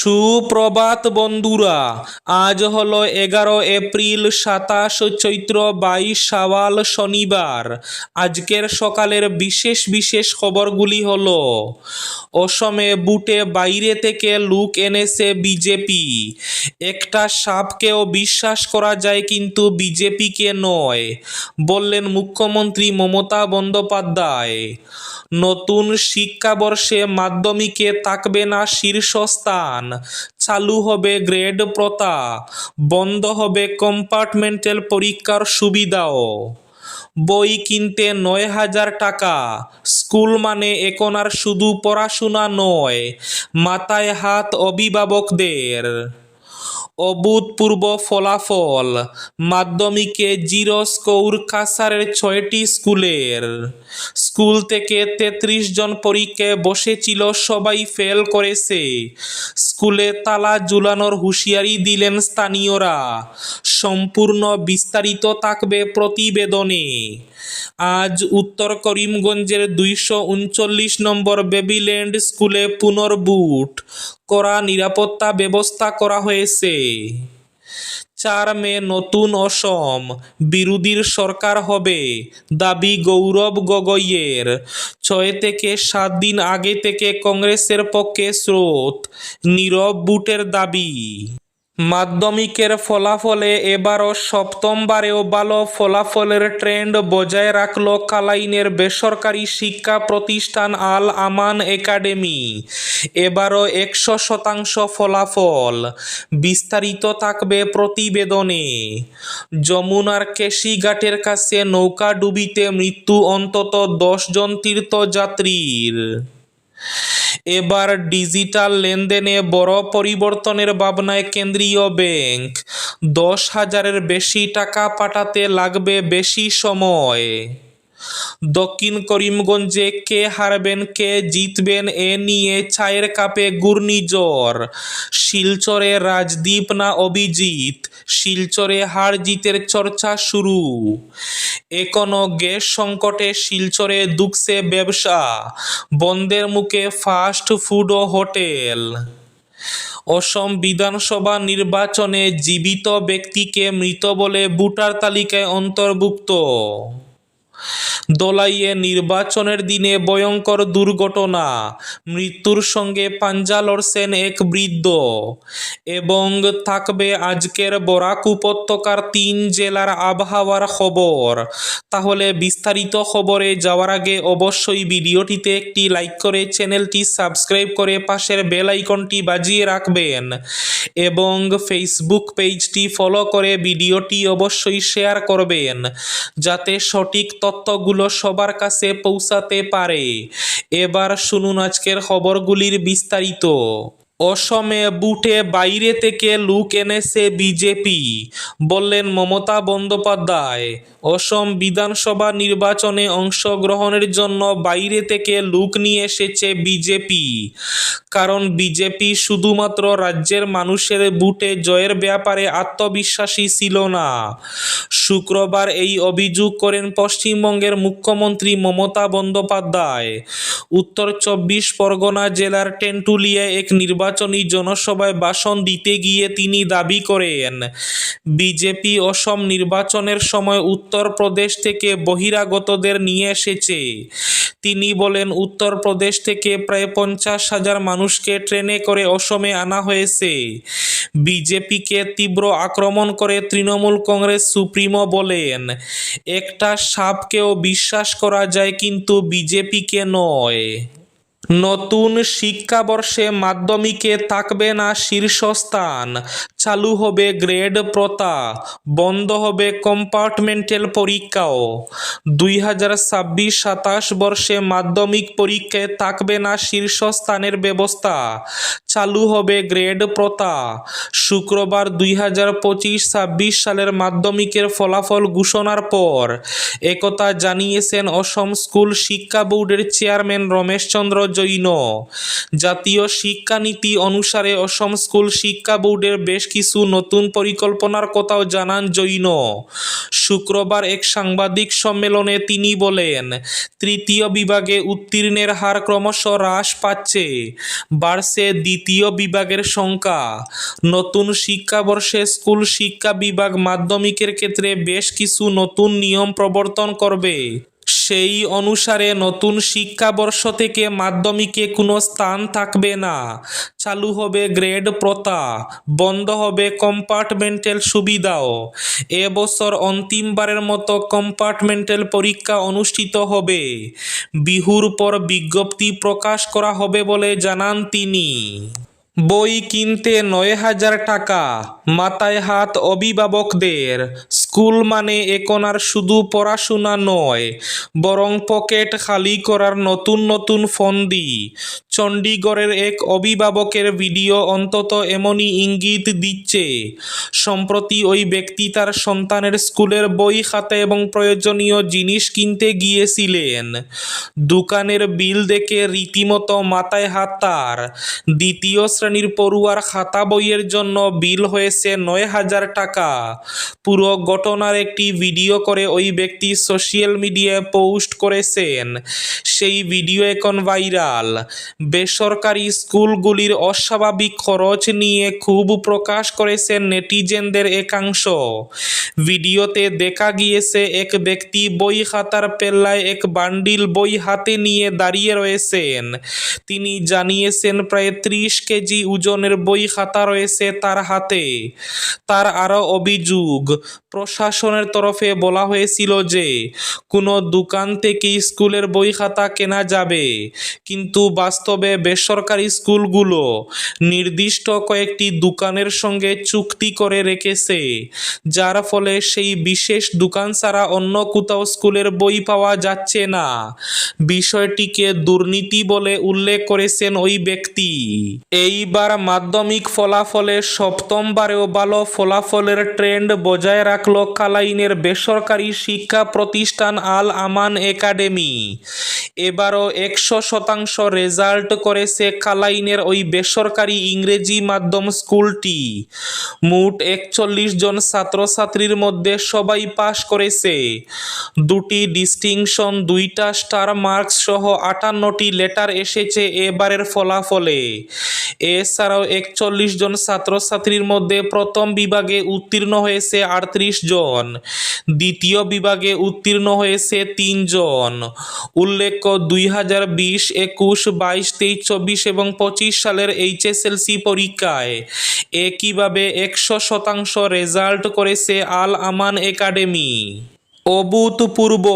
সুপ্রভাত বন্ধুরা, আজ হলো 11 এপ্রিল, 27 চৈত্র, 22 শাওয়াল, শনিবার। আজকের সকালের বিশেষ বিশেষ খবরগুলি হলো: অসমে বুটে বাইরে থেকে লুক এনেছে বিজেপি। একটা সাপকেও বিশ্বাস করা যায় কিন্তু বিজেপিকে নয়, বললেন মুখ্যমন্ত্রী মমতা বন্দ্যোপাধ্যায়। নতুন শিক্ষাবর্ষে মাধ্যমিকে থাকবে না শীর্ষস্থান, চালু হবে গ্রেড প্রথা, বন্ধ হবে কম্পার্টমেন্টাল পরীক্ষার সুবিধাও। বই কিনতে 9,000 টাকা, স্কুল মানে এখন আর শুধু পড়াশোনা নয়, মাথায় হাত অভিভাবকদের। অভূতপূর্ব ফলাফল, মাধ্যমিকে জিরো স্কোর কাছাড়ের 6টি স্কুলের। স্কুল থেকে 33 জন পরীক্ষায় বসেছিল, সবাই ফেল করেছে। স্কুলে তালা ঝুলানোর হুঁশিয়ারি দিলেন স্থানীয়রা। সম্পূর্ণ বিস্তারিত থাকবে প্রতিবেদনে। আজ উত্তর করিমগঞ্জের 239 নম্বর বেবিল্যান্ড স্কুলে পুনর্বুট, কড়া নিরাপত্তা ব্যবস্থা করা হয়েছে। 4 মে নতুন অসম, বিরোধীর সরকার হবে, দাবি গৌরব গগৈয়ের। 6 থেকে 7 দিন আগে থেকে কংগ্রেসের পক্ষে স্রোত, নীরব বুটের দাবি। মাধ্যমিকের ফলাফলে এবারও সপ্তমবারেও ভালো ফলাফলের ট্রেন্ড বজায় রাখল কালাইনের বেসরকারি শিক্ষা প্রতিষ্ঠান আল আমান একাডেমি। এবারও 100% ফলাফল। বিস্তারিত থাকবে প্রতিবেদনে। যমুনার কেশিঘাটের কাছে নৌকাডুবিতে মৃত্যু অন্তত 10 জন তীর্থযাত্রীর। এবার ডিজিটাল লেনদেনে বড় পরিবর্তনের ভাবনায় কেন্দ্রীয় ব্যাংক। 10,000-এর বেশি টাকা পাঠাতে লাগবে বেশি সময়। দক্ষিণ করিমগঞ্জে কে হারবেন কে জিতবেন এ নিয়ে চায়ের কাপে ঘূর্ণিঝড়। শিলচরে রাজদীপ না অভিজিৎ, শিলচরে হার জিতের চর্চা শুরু। এখনো গ্যাস সংকটে শিলচরে ধুঁকছে ব্যবসা, বন্ধের মুখে ফাস্ট ফুড ও হোটেল। অসম বিধানসভা নির্বাচনে জীবিত ব্যক্তিকে মৃত বলে ভোটার তালিকায় অন্তর্ভুক্ত। দলাইয়ে নির্বাচনের দিনে ভয়ঙ্কর দুর্ঘটনা, মৃত্যুর সঙ্গে পাঞ্জা লড়ছেন এক বৃদ্ধ। এবং থাকবে আজকের বরাক উপত্যকার 3 জেলার আবহাওয়ার খবর। তাহলে বিস্তারিত খবরে যাওয়ার আগে অবশ্যই ভিডিওটিতে একটি লাইক করে চ্যানেলটি সাবস্ক্রাইব করে পাশের বেল আইকনটি বাজিয়ে রাখবেন এবং ফেসবুক পেজটি ফলো করে ভিডিওটি অবশ্যই শেয়ার করবেন, যাতে সঠিক তথ্যগুলো সবার কাছে পৌঁছাতে পারে। এবার শুনুন আজকের খবরগুলির বিস্তারিত। অসমে বুটে বাইরে থেকে লুক এনেছে বিজেপি, বললেন মমতা বন্দ্যোপাধ্যায়। অসম বিধানসভা নির্বাচনে অংশগ্রহণের জন্য বাইরে থেকে লুক নিয়ে এসেছে বিজেপি। কারণ বিজেপি শুধুমাত্র রাজ্যের মানুষের বুটে জয়ের ব্যাপারে আত্মবিশ্বাসী ছিল না। শুক্রবার এই অভিযোগ করেন পশ্চিমবঙ্গের মুখ্যমন্ত্রী মমতা বন্দ্যোপাধ্যায়। উত্তর 24 পরগনা জেলার টেন্টুলিয়ায় এক নির্বাচনী জনসভায় ভাষণ দিতে গিয়ে তিনি দাবি করেন, বিজেপি অসম নির্বাচনের সময় উত্তরপ্রদেশ থেকে বহিরাগতদের নিয়ে এসেছে। তিনি বলেন, উত্তরপ্রদেশ থেকে প্রায় 50,000 মানুষকে ট্রেনে করে অসমে আনা হয়েছে। বিজেপিকে তীব্র আক্রমণ করে তৃণমূল কংগ্রেস সুপ্রিমো বলেন, একটা সাপকেও বিশ্বাস করা যায় কিন্তু বিজেপিকে নয়। নতুন শিক্ষাবর্ষে মাধ্যমিকে থাকবে না শীর্ষস্থান, চালু হবে গ্রেড প্রথা, বন্ধ হবে কম্পার্টমেন্টাল পরীক্ষাও। 2026-27 বর্ষে মাধ্যমিক পরীক্ষায় থাকবে না শীর্ষস্থানের ব্যবস্থা, চালু হবে গ্রেড প্রথা। শুক্রবার 2025-26 সালের মাধ্যমিকের ফলাফল ঘোষণার পর একথা জানিয়েছেন অসম স্কুল শিক্ষা বোর্ডের চেয়ারম্যান রমেশ চন্দ্র জৈন। জাতীয় শিক্ষানীতি অনুসারে অসম স্কুল শিক্ষা বোর্ডের বেশ কিছু নতুন পরিকল্পনার কথাও জানান জৈন। শুক্রবার এক সাংবাদিক সম্মেলনে তিনি বলেন, তৃতীয় বিভাগে উত্তীর্ণের হার ক্রমশ হ্রাস পাচ্ছে, বাড়ছে দ্বিতীয় বিভাগের সংখ্যা। নতুন শিক্ষাবর্ষে স্কুল শিক্ষা বিভাগ মাধ্যমিকের ক্ষেত্রে বেশ কিছু নতুন নিয়ম প্রবর্তন করবে। সেই অনুসারে নতুন শিক্ষাবর্ষ থেকে মাধ্যমিকে কোনো স্থান থাকবে না, চালু হবে গ্রেড প্রথা, বন্ধ হবে কম্পার্টমেন্টাল সুবিধাও। এবছর অন্তিমবারের মতো কম্পার্টমেন্টাল পরীক্ষা অনুষ্ঠিত হবে। বিহুর পর বিজ্ঞপ্তি প্রকাশ করা হবে বলে জানান তিনি। বই কিনতে ৯,০০০ টাকা, মাথায় হাত অভিভাবকদের। স্কুল মানে এখন আর শুধু পড়াশোনা নয়, বরং পকেট খালি করার নতুন নতুন ফন্দি। চণ্ডীগড়ের এক অভিভাবকের ভিডিও অন্তত এমনই ইঙ্গিত দিচ্ছে। সম্প্রতি ওই ব্যক্তি তার সন্তানের স্কুলের বই, খাতা এবং প্রয়োজনীয় জিনিস কিনতে গিয়েছিলেন। দোকানের বিল দেখে রীতিমতো মাথায় হাত তার। দ্বিতীয় শ্রেণীর পড়ুয়ার খাতা বইয়ের জন্য বিল হয়েছে ৯,০০০ টাকা। পুরো ঘটনার একটি ভিডিও করে ওই ব্যক্তি সোশ্যাল মিডিয়ায় পোস্ট করেছেন। সেই ভিডিও এখন ভাইরাল। বেসরকারি স্কুলগুলির অস্বাভাবিক খরচ নিয়ে ক্ষোভ প্রকাশ করেছেন নেটিজেনদের একাংশ। ভিডিওতে দেখা গিয়েছে এক ব্যক্তি বই খাতার পেল্লায় এক বান্ডিল বই হাতে নিয়ে দাঁড়িয়ে রয়েছেন। তিনি জানিয়েছেন প্রায় ৩০ কেজি ওজনের বই খাতা রয়েছে তার হাতে। তার আরও অভিযোগ, প্রশাসনের তরফে বলা হয়েছিল যে কোনো দোকান থেকেই স্কুলের বই খাতা কেনা যাবে, কিন্তু বাস্তবে বেসরকারি স্কুলগুলো নির্দিষ্ট কয়েকটি দোকানের সঙ্গে চুক্তি করে রেখেছে, যার ফলে সেই বিশেষ দোকান ছাড়া অন্য কোথাও স্কুলের বই পাওয়া যাচ্ছে না। বিষয়টিকে দুর্নীতি বলে উল্লেখ করেছেন ওই ব্যক্তি। এইবার মাধ্যমিক ফলাফলে সপ্তমবারেও ভালো ফলাফলের ট্রেন্ড বজায় রাখল কালাইনের বেসরকারি শিক্ষা প্রতিষ্ঠান আল আমান একাডেমি। এবারও ১০০% রেজাল্ট করেছে কালাইনের ওই বেসরকারি ইংরেজি মাধ্যম স্কুলটি। মোট ৪১ জন ছাত্রছাত্রীর মধ্যে সবাই পাশ করেছে। ২টি ডিস্টিংশন, ২টা স্টার মার্কস সহ ৫৮টি লেটার এসেছে এবারের ফলাফলে। এছাড়াও ৪১ জন ছাত্রছাত্রীর মধ্যে প্রথম বিভাগে উত্তীর্ণ হয়েছে ৩৮ জন, দ্বিতীয় বিভাগে উত্তীর্ণ হয়েছে ৩ জন। উল্লেখ্য, ২০২০, ২১, ২২, ২৩, ২৪ এবং ২৫ সালের এইচএসএলসি পরীক্ষায় একইভাবে ১০০% রেজাল্ট করেছে আল আমান একাডেমি। অভূতপূর্ব!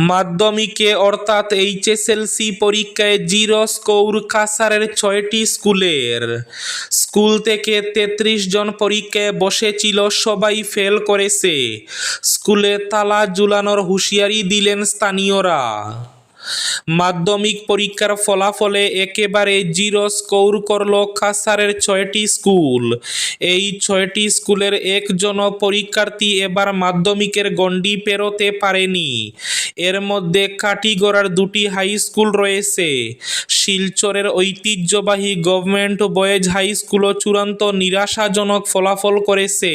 মাধ্যমিকে অর্থাৎ এইচএসএলসি পরীক্ষায় জিরো স্কোর কাছাড়ের ৬টি স্কুলের। স্কুল থেকে ৩৩ জন পরীক্ষায় বসেছিল, সবাই ফেল করেছে। স্কুলে তালা ঝুলানোর হুঁশিয়ারি দিলেন স্থানীয়রা। মাধ্যমিক পরীক্ষার ফলাফলে একেবারে জিরো স্কোর করল কাছাড়ের ৬টি স্কুল। এই ৬টি স্কুলের একজনও পরীক্ষার্থী এবার মাধ্যমিকের গণ্ডি পেরোতে পারেনি। এর মধ্যে কাটিগড়ার ২টি হাই স্কুল রয়েছে। শিলচরের ঐতিহ্যবাহী গভর্নমেন্ট বয়েজ হাই স্কুলও চূড়ান্ত নিরাশাজনক ফলাফল করেছে।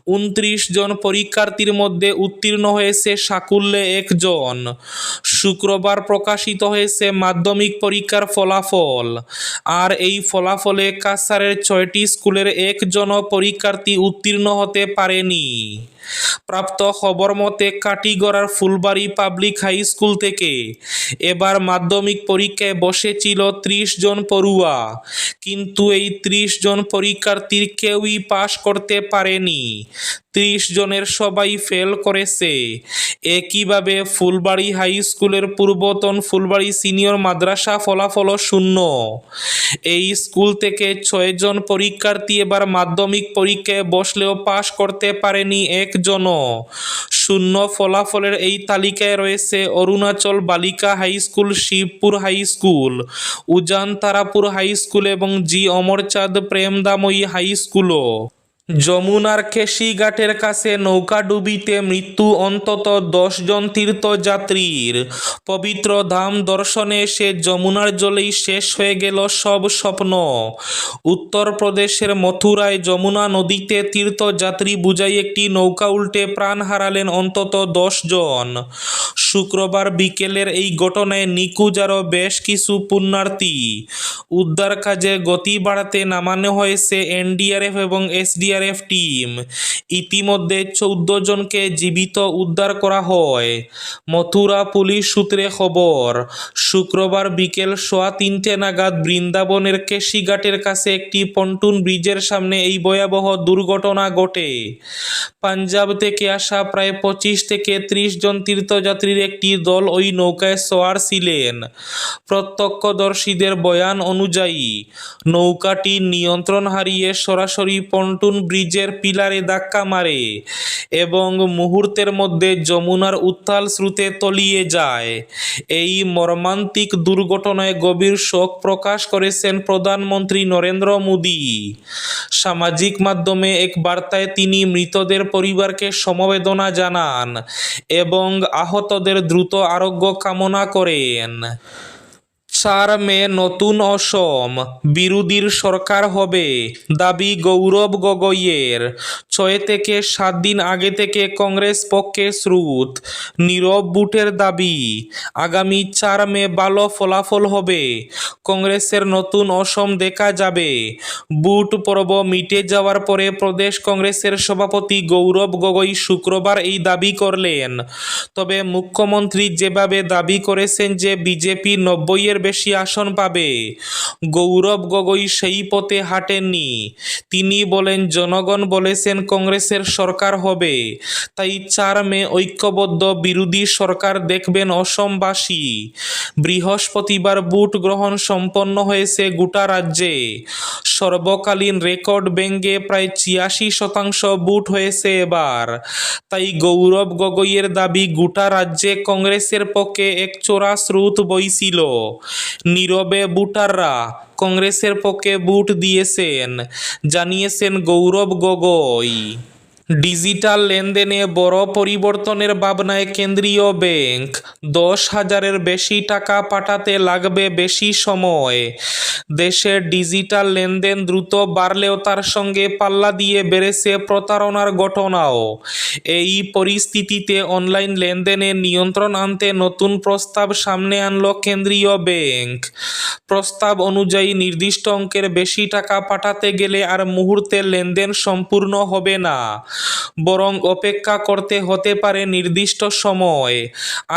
২৯ জন পরীক্ষার্থীর মধ্যে উত্তীর্ণ হয়েছে সাকুল্যে ১ জন। শুক্রবার প্রকাশিত হয়েছে মাধ্যমিক পরীক্ষার ফলাফল। আর এই ফলাফলে কাছাড়ের ৬টি স্কুলের একজনও পরীক্ষার্থী উত্তীর্ণ হতে পারেনি। প্রাপ্ত খবর মতে কাটিগড়ার ফুলবাড়ি পাবলিক হাই স্কুল থেকে এবার মাধ্যমিক পরীক্ষায় বসেছিল ৩০ জন পড়ুয়া, কিন্তু এই ৩০ জন পরীক্ষার্থীর কেউই পাশ করতে পারেনি। ৩০ জনের সবাই ফেল করেছে। একইভাবে ফুলবাড়ি হাই স্কুলের পূর্বতন ফুলবাড়ি সিনিয়র মাদ্রাসা ফলাফলও শূন্য। এই স্কুল থেকে ৬ জন পরীক্ষার্থী এবার মাধ্যমিক পরীক্ষায় বসলেও পাশ করতে পারেনি একজনও। শূন্য ফলাফলের এই তালিকায় রয়েছে Arunachal Balika high school, Shibpur high school, Ujan Tarapur high school এবং জি অমরচাঁদ প্রেমদাময়ী হাই স্কুলও। যমুনার কেশিঘাটের কাছে নৌকাডুবিতে মৃত্যু অন্তত 10 জন তীর্থযাত্রীর। পবিত্র ধাম দর্শনে এসে যমুনার জলেই শেষ হয়ে গেল সব স্বপ্ন। উত্তরপ্রদেশের মথুরায় যমুনা নদীতে তীর্থযাত্রী বোঝাই একটি নৌকা উল্টে প্রাণ হারালেন অন্তত 10 জন। শুক্রবার বিকেলের এই ঘটনায় নিখোঁজ আরও বেশ কিছু পুণ্যার্থী। উদ্ধার কাজে গতি বাড়াতে নামানো হয়েছে এনডিআরএফ এবং এসডিআরএফ টিম। ইতিমধ্যে 14 জনকে জীবিত উদ্ধার করা হয়। মথুরা পুলিশ সূত্রে খবর, শুক্রবার বিকেল 3:15 নাগাদ বৃন্দাবনের কেশিঘাটের কাছে একটি পন্টুন ব্রিজের সামনে এই ভয়াবহ দুর্ঘটনা ঘটে। পাঞ্জাব থেকে আসা প্রায় 25 থেকে 30 জন তীর্থযাত্রীর একটি দল ওই নৌকায় সওয়ার ছিলেন। প্রত্যক্ষদর্শীদের বয়ান অনুযায়ী নৌকাটি নিয়ন্ত্রণ হারিয়ে সরাসরি পন্টুন ব্রিজের পিলারে ধাক্কা মারে এবং মুহূর্তের মধ্যে যমুনার উত্তাল স্রোতে তলিয়ে যায়। এই মর্মান্তিক দুর্ঘটনায় গভীর শোক প্রকাশ করেছেন প্রধানমন্ত্রী নরেন্দ্র মোদী। সামাজিক মাধ্যমে এক বার্তায় তিনি মৃতদের পরিবারকে সমবেদনা জানান এবং আহতদের দ্রুত আরোগ্য কামনা করেন। 4 মে নতুন অসম বিরোধীর সরকার হবে, দাবি গৌরব গগৈয়ের। 6 থেকে 7 দিন আগে থেকে কংগ্রেস পক্ষে স্রোত, নীরব বুটের দাবি। আগামী 4 মে ভালো ফলাফল হবে, কংগ্রেসের নতুন অসম দেখা যাবে। বুট পর্ব মিটে যাওয়ার পরে প্রদেশ কংগ্রেসের সভাপতি গৌরব গগৈ শুক্রবার এই দাবি করলেন। তবে মুখ্যমন্ত্রী যেভাবে দাবি করেছেন যে বিজেপি 90-এর বেশি আসন পাবে, গৌরব গগৈ সেই পথে হাঁটেননি। তিনি বলেন, জনগণ বলেছেন কংগ্রেসের সরকার হবে, তাই 4 মে ঐক্যবদ্ধ বিরোধী সরকার দেখবেন অসমবাসী। বৃহস্পতিবার ভোট গ্রহণ সম্পন্ন হয়েছে গোটা রাজ্যে। সর্বকালীন রেকর্ড ভেঙে প্রায় 86% ভোট হয়েছে এবার। তাই গৌরব গগৈয়ের দাবি, গোটা রাজ্যে কংগ্রেসের পক্ষে এক চোরা স্রোত বইছিল। নীরবে ভোটাররা কংগ্রেসের পক্ষে ভোট দিয়েছেন, জানিয়েছেন গৌরব গগৈ। ডিজিটাল লেনদেনে বড় পরিবর্তনের ভাবনায় কেন্দ্রীয় ব্যাংক। 10,000-এর বেশি টাকা পাঠাতে লাগবে বেশি সময়। দেশের ডিজিটাল লেনদেন দ্রুত বাড়লেও তার সঙ্গে পাল্লা দিয়ে বেড়েছে প্রতারণার ঘটনাও। এই পরিস্থিতিতে অনলাইন লেনদেনে নিয়ন্ত্রণ আনতে নতুন প্রস্তাব সামনে আনল কেন্দ্রীয় ব্যাংক। প্রস্তাব অনুযায়ী নির্দিষ্ট অঙ্কের বেশি টাকা পাঠাতে গেলে আর মুহূর্তে লেনদেন সম্পূর্ণ হবে না, বরং অপেক্ষা করতে হতে পারে নির্দিষ্ট সময়।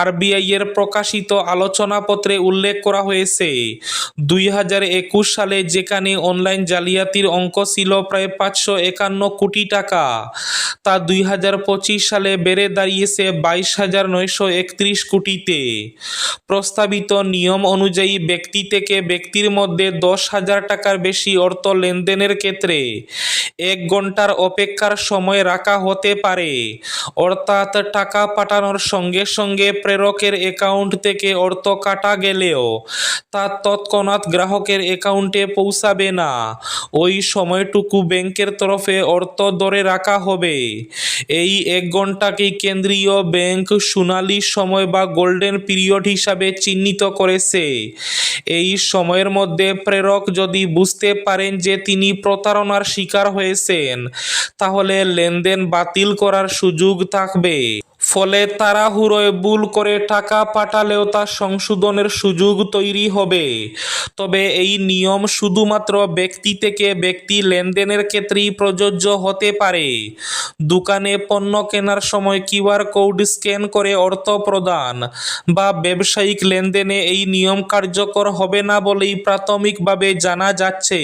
আরবিআই এর প্রকাশিত আলোচনাপত্রে উল্লেখ করা হয়েছে, 2021 সালে যেখানে অনলাইন জালিয়াতির অঙ্ক ছিল প্রায় 551 কোটি টাকা, তা 2025 সালে বেড়ে দাঁড়িয়েছে 22,931 কোটিতে। প্রস্তাবিত নিয়ম অনুযায়ী ব্যক্তি থেকে ব্যক্তির মধ্যে 10,000 টাকার বেশি অর্থ লেনদেনের ক্ষেত্রে 1 ঘন্টার অপেক্ষার সময় রাখা হতে পারে। অর্থাৎ টাকা পাঠানোর সঙ্গে সঙ্গে প্রেরকের অ্যাকাউন্ট থেকে অর্থ কাটা গেলেও তা তৎক্ষণাৎ গ্রাহকের অ্যাকাউন্টে পৌঁছাবে না। ওই সময়টুকু ব্যাংকের তরফে অর্থ ধরে রাখা হবে। এই 1 ঘন্টাকেই কেন্দ্রীয় ব্যাংক সোনালী সময় বা গোল্ডেন পিরিয়ড হিসাবে চিহ্নিত করেছে। এই সময়ের মধ্যে প্রেরক যদি বুঝতে পারেন যে তিনি প্রতারণার শিকার হয়েছেন, তাহলে লেনদেন বাতিল করার সুযোগ থাকবে। ফলে তাড়াহুড়োয় ভুল করে টাকা পাঠালেও তা সংশোধনের সুযোগ তৈরি হবে। তবে এই নিয়ম শুধুমাত্র ব্যক্তি থেকে ব্যক্তি লেনদেনের ক্ষেত্রেই প্রযোজ্য হতে পারে। দোকানে পণ্য কেনার সময় কিউআর কোড স্ক্যান করে অর্থ প্রদান বা ব্যবসায়িক লেনদেনে এই নিয়ম কার্যকর হবে না বলেই প্রাথমিকভাবে জানা যাচ্ছে।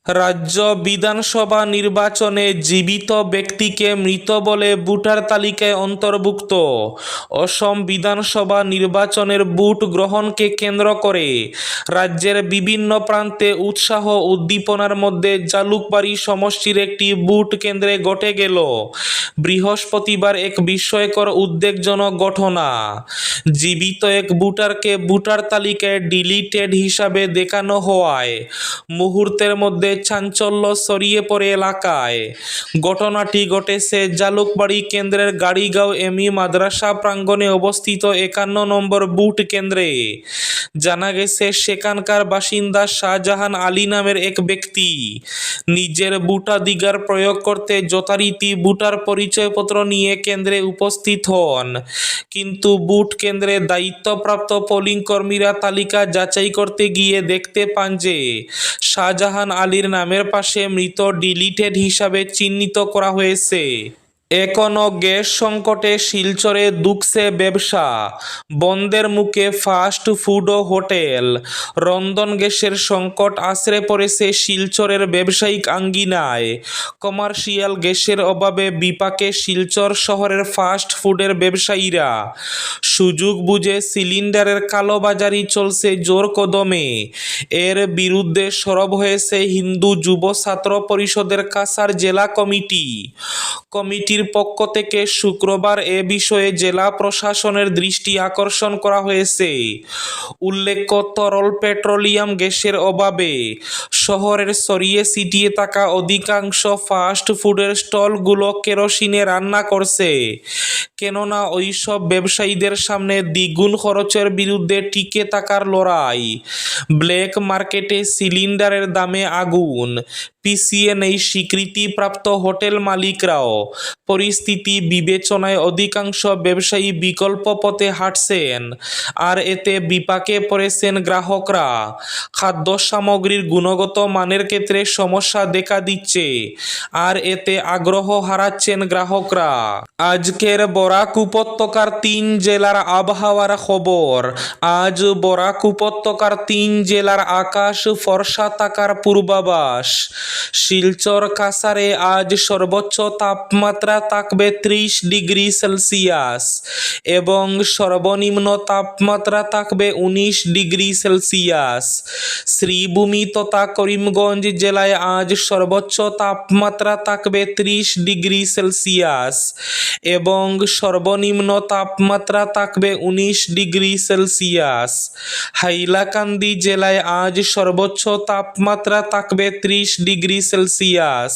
রাজ্য বিধানসভা নির্বাচনে জীবিত ব্যক্তিকে মৃত বলে ভোটার তালিকায় অন্তর্ভুক্ত। অসম বিধানসভা নির্বাচনের ভোট গ্রহণকে কেন্দ্র করে রাজ্যের বিভিন্ন প্রান্তে উৎসাহ উদ্দীপনার মধ্যে জালুকবাড়ি সমষ্টির একটি ভোট কেন্দ্রে ঘটে গেল বৃহস্পতিবার এক বিস্ময়কর উদ্বেগজনক ঘটনা। জীবিত এক ভোটারকে ভোটার তালিকায় ডিলিটেড হিসাবে দেখানো হওয়ায় মুহূর্তের মধ্যে ঘিরে চাঞ্চল্য ছড়িয়ে পড়ে এলাকায়। ঘটনাটি ঘটেছে জালুকবাড়ি কেন্দ্রের গাড়িগাঁও এমই মাদ্রাসা প্রাঙ্গণে অবস্থিত 51 নম্বর বুট কেন্দ্রে। জানা গেছে সেখানকার বাসিন্দা শাহজাহান আলী নামের এক ব্যক্তি নিজের ভোটাধিকার প্রয়োগ করতে যথারীতি ভোটার পরিচয়পত্র নিয়ে কেন্দ্রে উপস্থিত হন, কিন্তু ভোট কেন্দ্রে দায়িত্বপ্রাপ্ত পোলিং কর্মীরা তালিকা যাচাই করতে গিয়ে দেখতে পান যে শাহজাহান আলীর নামের পাশে মৃত ডিলিটেড হিসাবে চিহ্নিত করা হয়েছে। এখনো গ্যাস সংকটে শিলচরে দুঃখছে ব্যবসা, বন্ধের মুখে ফাস্ট ফুড ও হোটেল। রন্ধন গ্যাসের সংকট আছড়ে পড়েছে শিলচরের ব্যবসায়িক আঙ্গিনায়। কমার্শিয়াল গ্যাসের অভাবে বিপাকে শিলচর শহরের ফাস্ট ফুডের ব্যবসায়ীরা। সুযোগ বুঝে সিলিন্ডারের কালোবাজারি চলছে জোর কদমে। এর বিরুদ্ধে সরব হয়েছে হিন্দু যুব ছাত্র পরিষদের কাছাড় জেলা কমিটির পক্ষ থেকে শুক্রবার এ বিষয়ে জেলা প্রশাসনের দৃষ্টি আকর্ষণ করা হয়েছে। উল্লেখ্য, তরল পেট্রোলিয়াম গ্যাসের অভাবে শহরের ছড়িয়ে ছিটিয়ে থাকা অধিকাংশ ফাস্ট ফুডের স্টলগুলো কেরোসিনে রান্না করছে, কেননা ওইসব ব্যবসায়ীদের সামনে দ্বিগুণ খরচের বিরুদ্ধে টিকে থাকার লড়াই। ব্ল্যাক মার্কেটে সিলিন্ডারের দামে আগুন, পিছিয়ে নেই স্বীকৃতিপ্রাপ্ত হোটেল মালিকরাও। পরিস্থিতি বিবেচনায় অধিকাংশ ব্যবসায়ী বিকল্প পথে হাঁটছেন, আর এতে বিপাকে পড়েছেন গ্রাহকরা। খাদ্য সামগ্রীর গুণগত মানের ক্ষেত্রে সমস্যা দেখা দিচ্ছে, আর এতে আগ্রহ হারাচ্ছেন গ্রাহকরা। আজকের বরাক উপত্যকার 3 জেলার আবহাওয়ার খবর। আজ বরাক উপত্যকার 3 জেলার আকাশ ফর্সা থাকার পূর্বাভাস। শিলচর কাছাড়ে আজ সর্বোচ্চ তাপমাত্রা থাকবে 30 ডিগ্রি সেলসিয়াস এবং সর্বনিম্ন তাপমাত্রা থাকবে 19 ডিগ্রি সেলসিয়াস। শ্রীভূমি তথা করিমগঞ্জ জেলায় আজ সর্বোচ্চ তাপমাত্রা থাকবে 30 ডিগ্রি সেলসিয়াস এবং সর্বনিম্ন তাপমাত্রা থাকবে 19 ডিগ্রি সেলসিয়াস। হাইলাকান্দি জেলায় আজ সর্বোচ্চ তাপমাত্রা থাকবে 30 ডিগ্রি সেলসিয়াস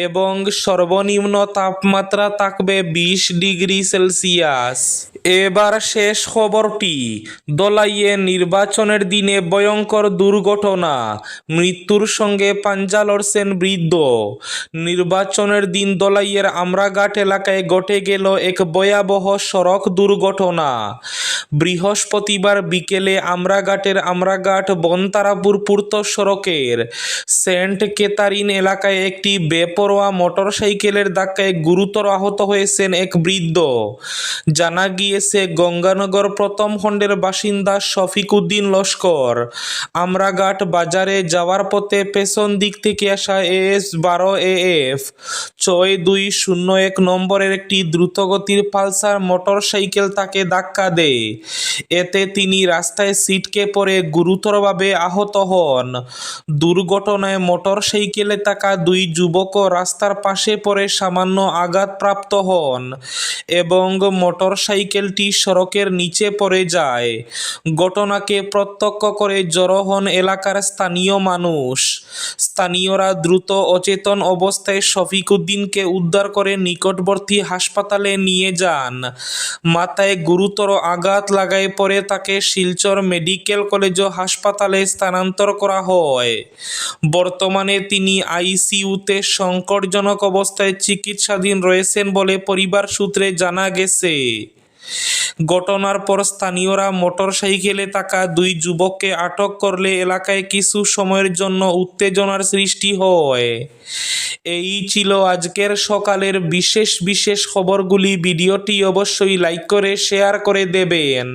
এবং সর্বনিম্ন তাপমাত্রা থাকবে 20 ডিগ্রি সেলসিয়াস। এবার শেষ খবরটি। দলাইয়ে নির্বাচনের দিনে ভয়ঙ্কর দুর্ঘটনা, মৃত্যুর সঙ্গে পাঞ্জা লড়ছেন বৃদ্ধ। নির্বাচনের দিন দলাইয়ের আমরাঘাট এলাকায় ঘটে গেল এক ভয়াবহ সড়ক দুর্ঘটনা। বৃহস্পতিবার বিকেলে আমরাঘাট বনতারাপুর পূর্ত সড়কের সেন্ট ক্যাথারিন এলাকায় একটি বেপরোয়া মোটরসাইকেলের ধাক্কায় গুরুতর আহত হয়েছেন এক বৃদ্ধ। জানা গিয়েছে, গঙ্গানগর প্রথম খণ্ডের বাসিন্দা শফিক উদ্দিন লস্কর আমরাঘাট বাজারে যাওয়ার পথে পেছন দিক থেকে আসা AS-12 AF 6201 নম্বরের একটি দ্রুতগতির পালসার মোটরসাইকেল তাকে ধাক্কা দেয়। এতে তিনি রাস্তায় ছিটকে পড়ে গুরুতরভাবে আহত হন। দুর্ঘটনায় মোটরসাইকেলে থাকা 2 যুবকও রাস্তার পাশে পড়ে সামান্য আঘাতপ্রাপ্ত হন এবং মোটরসাইকেলটি সড়কের নিচে পড়ে যায়। ঘটনাকে প্রত্যক্ষ করে জড়ো হন এলাকার স্থানীয় মানুষ। স্থানীয়রা দ্রুত অচেতন অবস্থায় শফিক উদ্দিনকে উদ্ধার করে নিকটবর্তী হাসপাতালে নিয়ে যান। মাথায় গুরুতর আঘাত লাগায় পরে তাকে শিলচর মেডিকেল কলেজ ও হাসপাতালে স্থানান্তর করা হয়। বর্তমানে তিনি ICUতে সংকটজনক অবস্থায় চিকিৎসাধীন রয়েছেন বলে পরিবার সূত্রে জানা গেছে। ঘটনার পর স্থানীয়রা মোটরসাইকেলে থাকা 2 যুবককে আটক করলে এলাকায় কিছু সময়ের জন্য উত্তেজনার সৃষ্টি হয়। এই ছিল আজকের সকালের বিশেষ খবরগুলি। ভিডিওটি অবশ্যই লাইক করে শেয়ার করে দেবেন।